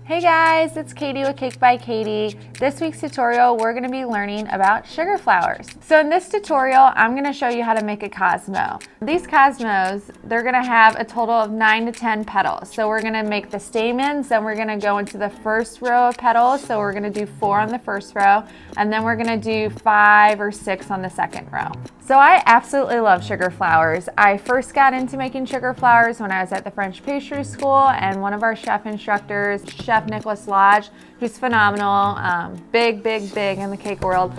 Hey guys, it's Katie with Cake by Katie. This week's tutorial, we're gonna be learning about sugar flowers. So in this tutorial, I'm gonna show you how to make a cosmo. These cosmos, they're gonna have a total of 9 to 10 petals. So we're gonna make the stamens, then we're gonna go into the first row of petals. So we're gonna do 4 on the first row, and then we're gonna do 5 or 6 on the second row. So I absolutely love sugar flowers. I first got into making sugar flowers when I was at the French pastry school, and one of our chef instructors, Chef Nicholas Lodge, who's phenomenal, big in the cake world.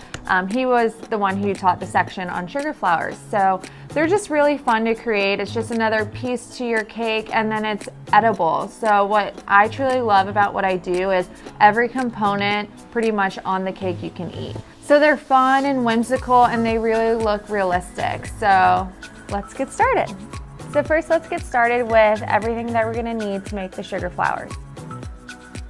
He was the one who taught the section on sugar flowers. So they're just really fun to create. It's just another piece to your cake, and then it's edible. So what I truly love about what I do is every component pretty much on the cake you can eat. So they're fun and whimsical, and they really look realistic. So let's get started. So first, let's get started with everything that we're gonna need to make the sugar flowers.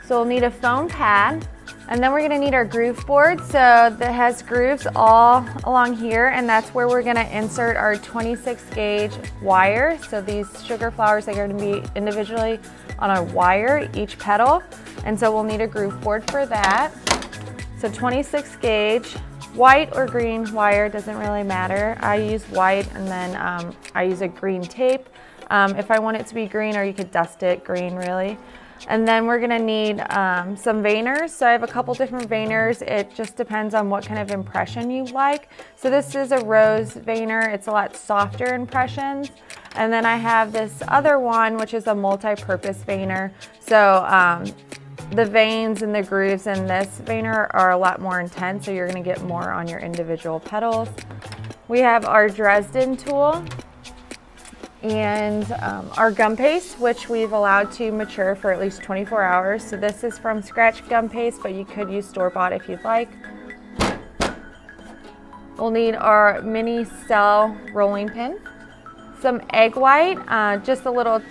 So we'll need a foam pad, and then we're gonna need our groove board. So that has grooves all along here, and that's where we're gonna insert our 26 gauge wire. So these sugar flowers are gonna be individually on a wire, each petal. And so we'll need a groove board for that. So 26 gauge, white or green wire, doesn't really matter. I use white, and then I use a green tape. If I want it to be green, or you could dust it green really. And then we're gonna need some veiners. So I have a couple different veiners. It just depends on what kind of impression you like. So this is a rose veiner. It's a lot softer impressions. And then I have this other one, which is a multi-purpose veiner. So the veins and the grooves in this veiner are a lot more intense, so you're gonna get more on your individual petals. We have our Dresden tool and our gum paste, which we've allowed to mature for at least 24 hours. So this is from scratch gum paste, but you could use store-bought if you'd like. We'll need our mini cell rolling pin, some egg white, just a little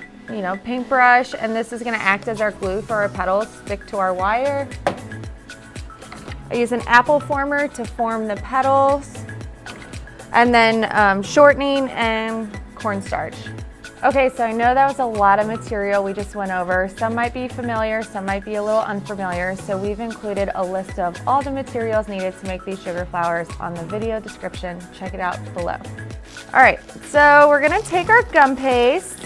paintbrush, and this is gonna act as our glue for our petals, stick to our wire. I use an apple former to form the petals, and then shortening and cornstarch. Okay, so I know that was a lot of material we just went over. Some might be familiar, some might be a little unfamiliar, so we've included a list of all the materials needed to make these sugar flowers on the video description. Check it out below. All right, so we're gonna take our gum paste.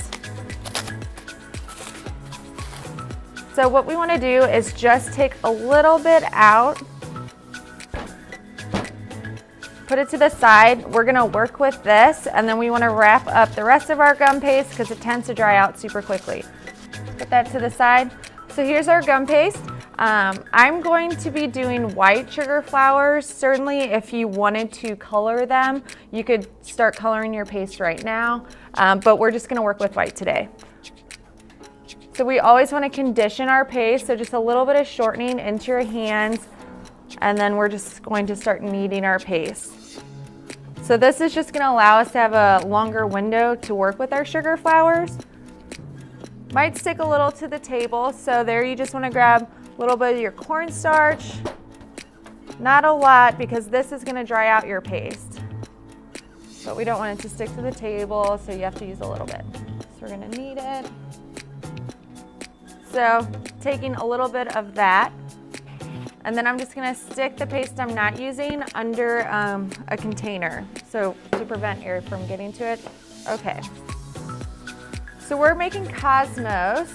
So what we want to do is just take a little bit out, put it to the side. We're going to work with this, and then we want to wrap up the rest of our gum paste because it tends to dry out super quickly. Put that to the side. So here's our gum paste. I'm going to be doing white sugar flowers. Certainly if you wanted to color them, you could start coloring your paste right now, but we're just going to work with white today. So we always want to condition our paste, so just a little bit of shortening into your hands, and then we're just going to start kneading our paste. So this is just going to allow us to have a longer window to work with our sugar flowers. Might stick a little to the table, so there you just want to grab a little bit of your cornstarch. Not a lot, because this is going to dry out your paste. But we don't want it to stick to the table, so you have to use a little bit. So we're going to knead it. So taking a little bit of that, and then I'm just gonna stick the paste I'm not using under a container, so to prevent air from getting to it. Okay, so we're making cosmos.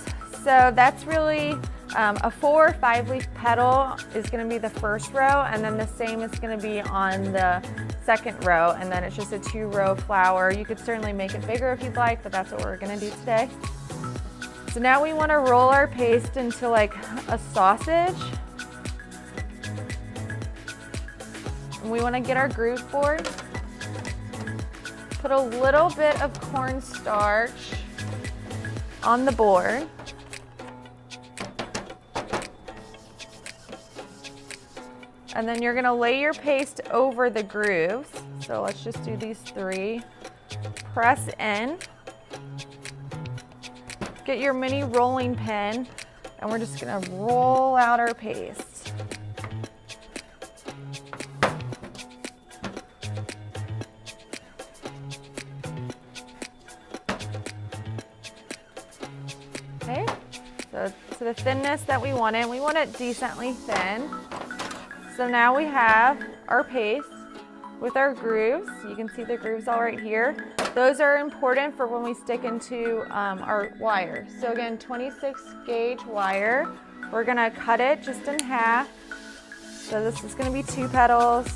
So that's really a 4 or 5 leaf petal is gonna be the first row, and then the same is gonna be on the second row, and then it's just a 2-row flower. You could certainly make it bigger if you'd like, but that's what we're gonna do today. So now we want to roll our paste into like a sausage. And we want to get our groove board. Put a little bit of cornstarch on the board. And then you're going to lay your paste over the grooves. So let's just do these 3. Press in. Get your mini rolling pin, and we're just gonna roll out our paste. Okay, so to the thinness that we want it. We want it decently thin. So now we have our paste with our grooves. You can see the grooves all right here. Those are important for when we stick into our wire. So again, 26 gauge wire. We're gonna cut it just in half. So this is gonna be 2 petals.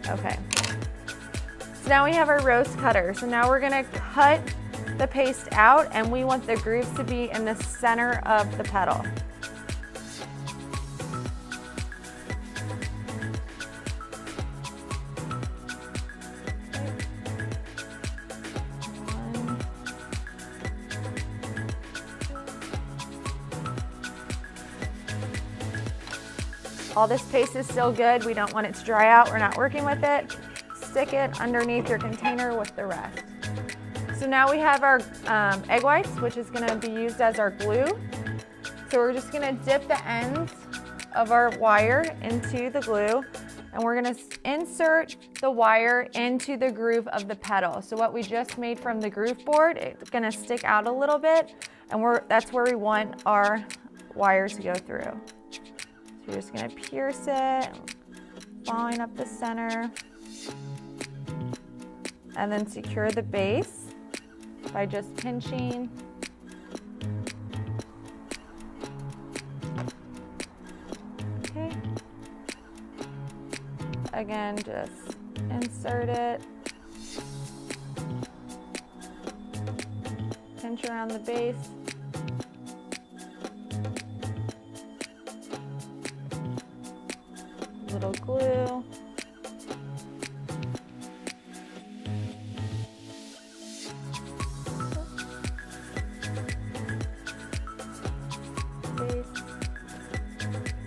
Okay. So now we have our rose cutter. So now we're gonna cut the paste out, and we want the grooves to be in the center of the petal. All this paste is still good. We don't want it to dry out. We're not working with it. Stick it underneath your container with the rest. So now we have our egg whites, which is gonna be used as our glue. So we're just gonna dip the ends of our wire into the glue, and we're gonna insert the wire into the groove of the petal. So what we just made from the groove board, it's gonna stick out a little bit, and that's where we want our wire to go through. So you're just gonna pierce it, following up the center, and then secure the base by just pinching. Okay. Again, just insert it. Pinch around the base. Little glue.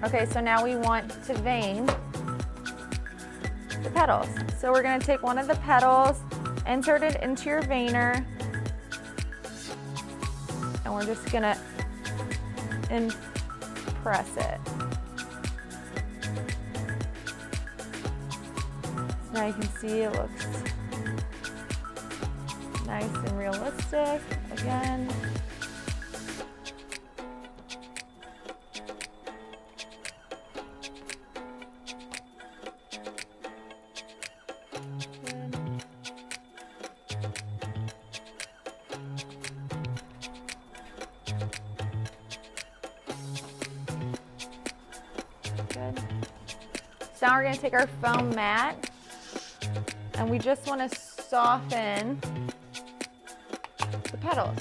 Okay, so now we want to vein the petals. So we're gonna take one of the petals, insert it into your veiner, and we're just gonna press it. So now you can see it looks nice and realistic. Again. Good. So now we're going to take our foam mat, and we just want to soften the petals.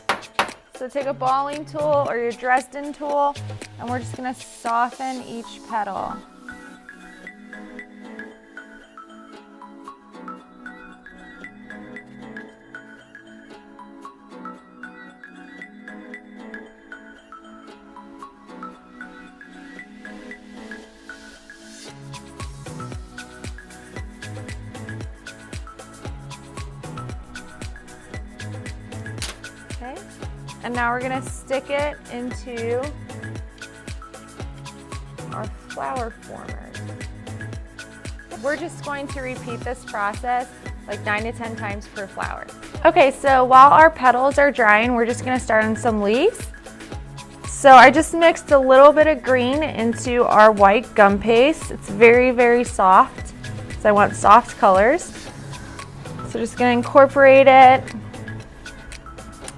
So take a balling tool or your Dresden tool, and we're just going to soften each petal. Okay, and now we're gonna stick it into our flower formers. We're just going to repeat this process like 9 to 10 times per flower. Okay, so while our petals are drying, we're just gonna start on some leaves. So I just mixed a little bit of green into our white gum paste. It's very, very soft, so I want soft colors. So just gonna incorporate it.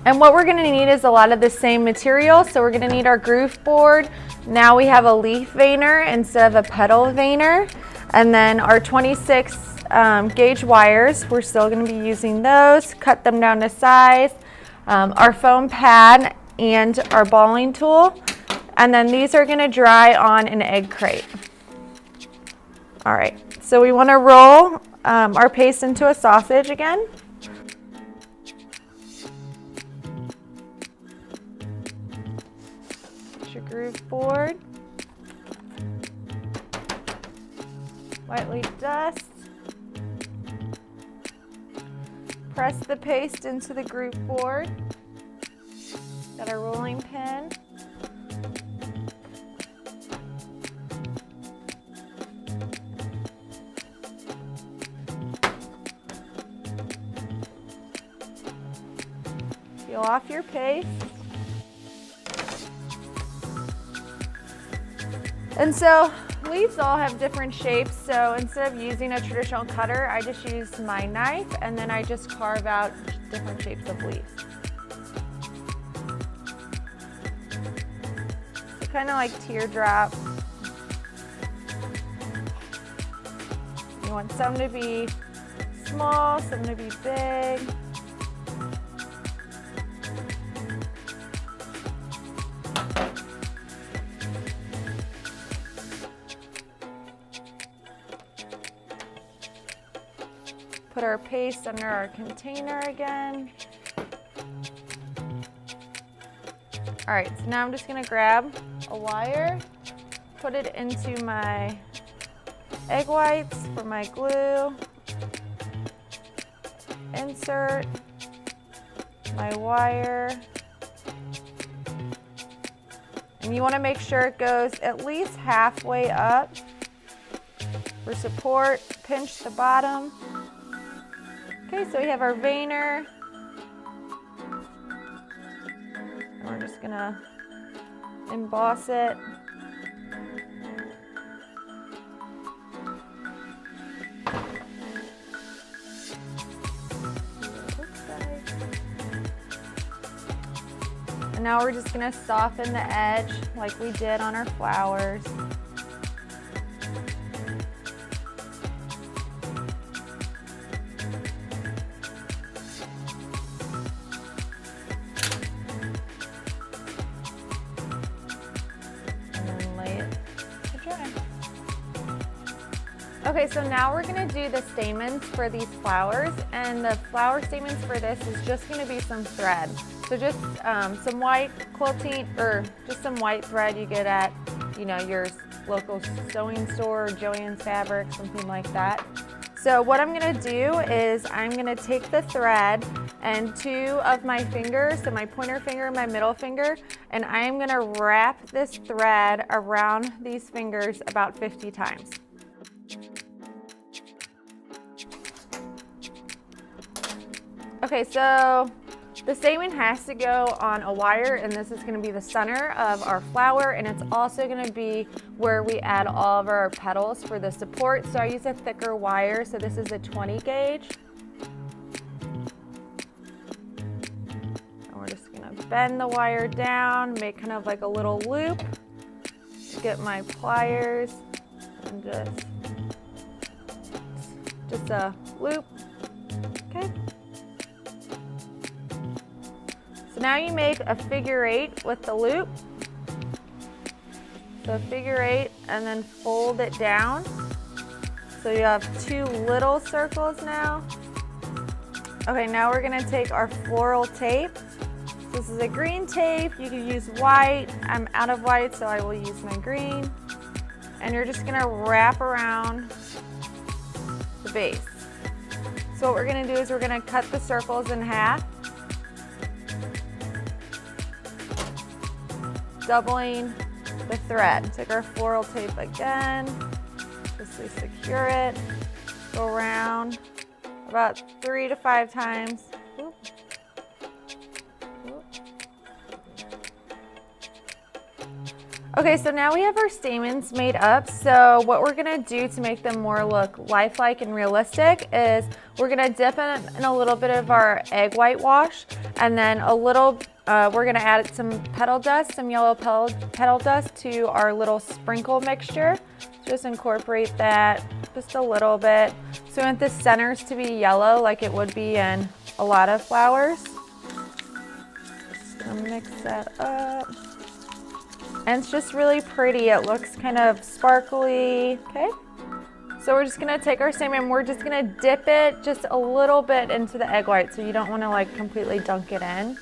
And what we're gonna need is a lot of the same material. So we're gonna need our groove board. Now we have a leaf veiner instead of a petal veiner. And then our 26 gauge wires, we're still gonna be using those. Cut them down to size. Our foam pad and our balling tool. And then these are gonna dry on an egg crate. All right, so we wanna roll our paste into a sausage again. Your groove board, lightly dust, press the paste into the groove board, got a rolling pin, peel off your paste. And so leaves all have different shapes, so instead of using a traditional cutter, I just use my knife and then I just carve out different shapes of leaves. So kind of like teardrop. You want some to be small, some to be big. Put our paste under our container again. All right, so now I'm just gonna grab a wire, put it into my egg whites for my glue, insert my wire, and you wanna make sure it goes at least halfway up for support. Pinch the bottom. Okay, so we have our veiner. And we're just gonna emboss it. And now we're just gonna soften the edge like we did on our flowers. Okay, so now we're gonna do the stamens for these flowers, and the flower stamens for this is just gonna be some thread. So just some white quilting, or just some white thread you get at, your local sewing store, Joann's Fabric, something like that. So what I'm gonna do is I'm gonna take the thread and two of my fingers, so my pointer finger and my middle finger, and I am gonna wrap this thread around these fingers about 50 times. Okay, so the stamen has to go on a wire, and this is going to be the center of our flower, and it's also going to be where we add all of our petals for the support. So I use a thicker wire, so this is a 20 gauge. And we're just going to bend the wire down, make kind of like a little loop, get my pliers, and just a loop. Okay. So now you make a figure 8 with the loop. So figure 8 and then fold it down. So you have two little circles now. Okay, now we're gonna take our floral tape. This is a green tape. You can use white. I'm out of white, so I will use my green. And you're just gonna wrap around the base. So what we're gonna do is we're gonna cut the circles in half, doubling the thread. Take our floral tape again, just to secure it, go around about 3 to 5 times. Oop. Oop. Okay, so now we have our stamens made up. So what we're gonna do to make them more look lifelike and realistic is we're gonna dip in a little bit of our egg white wash, and then a little we're gonna add some petal dust, some yellow petal dust to our little sprinkle mixture. Just incorporate that just a little bit. So we want the centers to be yellow like it would be in a lot of flowers. Just gonna mix that up. And it's just really pretty. It looks kind of sparkly, okay? So we're just gonna take our stamen, we're just gonna dip it just a little bit into the egg white, so you don't wanna like completely dunk it in.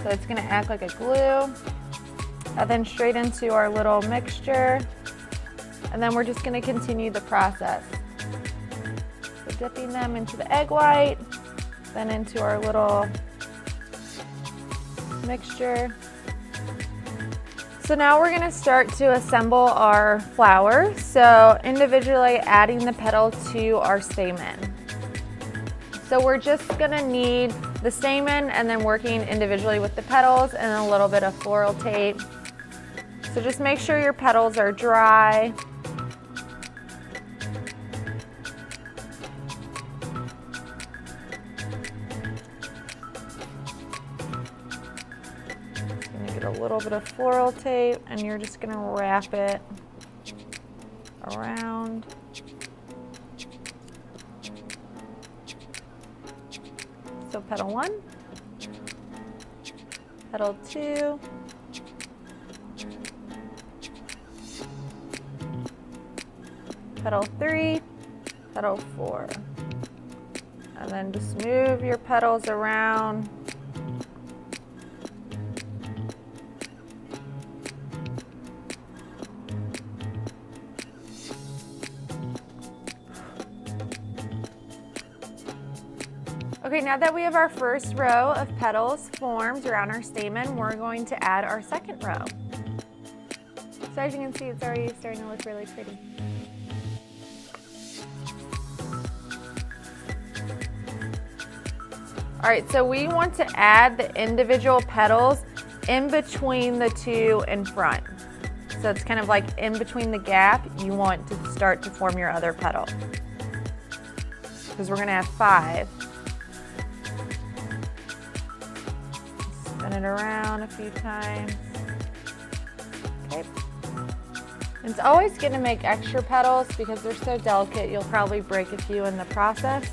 So it's gonna act like a glue. And then straight into our little mixture. And then we're just gonna continue the process. So dipping them into the egg white, then into our little mixture. So now we're gonna start to assemble our flower. So individually adding the petal to our stamen. So we're just gonna need the stamen and then working individually with the petals and a little bit of floral tape. So just make sure your petals are dry. Get a little bit of floral tape and you're just going to wrap it around. So petal 1, petal 2, petal 3, petal 4, and then just move your petals around. Okay, now that we have our first row of petals formed around our stamen, we're going to add our second row. So as you can see, it's already starting to look really pretty. All right, so we want to add the individual petals in between the two in front. So it's kind of like in between the gap, you want to start to form your other petal. Because we're gonna have 5. Spin it around a few times. Okay. It's always good to make extra petals because they're so delicate, you'll probably break a few in the process.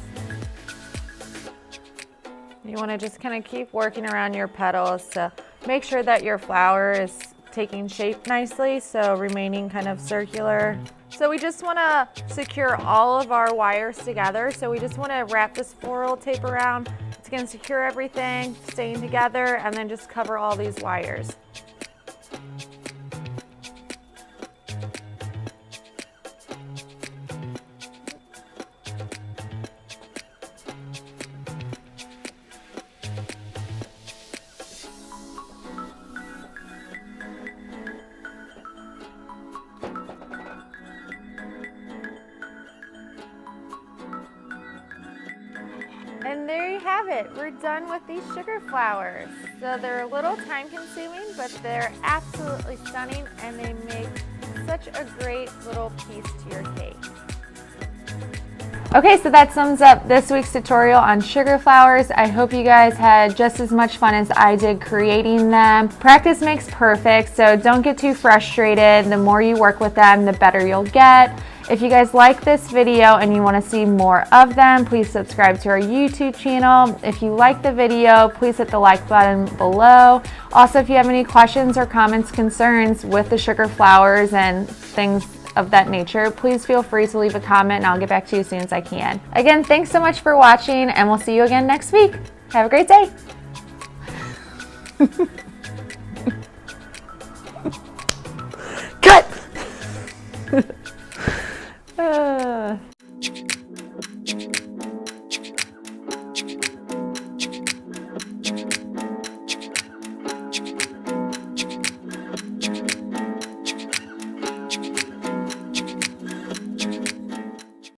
You want to just kind of keep working around your petals to make sure that your flower is taking shape nicely, so remaining kind of circular. So we just want to secure all of our wires together. So we just want to wrap this floral tape around. It's going to secure everything, staying together, and then just cover all these wires. And there you have it. We're done with these sugar flowers. So they're a little time consuming, but they're absolutely stunning and they make such a great little piece to your cake. Okay, so that sums up this week's tutorial on sugar flowers. I hope you guys had just as much fun as I did creating them. Practice makes perfect, so don't get too frustrated. The more you work with them, the better you'll get. If you guys like this video and you want to see more of them, please subscribe to our YouTube channel. If you like the video, please hit the like button below. Also, if you have any questions or comments, concerns with the sugar flowers and things of that nature, please feel free to leave a comment and I'll get back to you as soon as I can. Again, thanks so much for watching and we'll see you again next week. Have a great day. Cut!